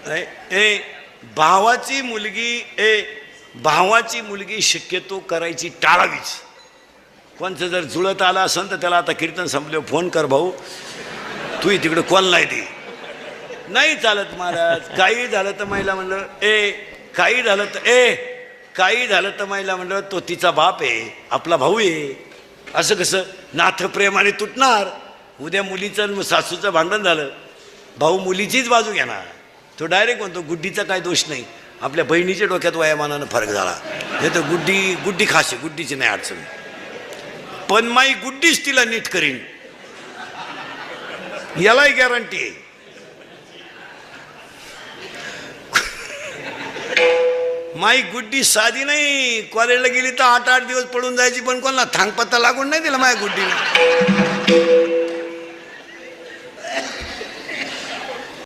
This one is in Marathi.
ए भावाची मुलगी शक्यतो करायची टाळावीच. कोणचं जर जुळत आला असेल तर त्याला आता कीर्तन संपले फोन कर, भाऊ तू तिकडे कॉल नाही दे. नाही चालत महाराज. काही झालं तर महिला म्हणलं काही झालं तर महिला म्हणलं तो तिचा बाप आहे, आपला भाऊ आहे. असं कसं नाथ प्रेमाने तुटणार. उद्या मुलीचं सासूचं भांडण झालं, भाऊ मुलीचीच बाजू घेणार. तो डायरेक्ट म्हणतो गुड्डीचा काय दोष नाही, आपल्या बहिणीच्या डोक्यात वयामानानं फरक झाला. हे तर गुड्डी खाशी, गुड्डीची नाही अडचण, पण माई गुड्डीच तिला नीट करीन यालाही गॅरंटी आहे. माई गुड्डी साधी नाही. कॉलेजला गेली तर 8-8 दिवस पडून जायची, पण कोणाला थांगपत्ता लागून नाही दिला माझ्या गुड्डीने.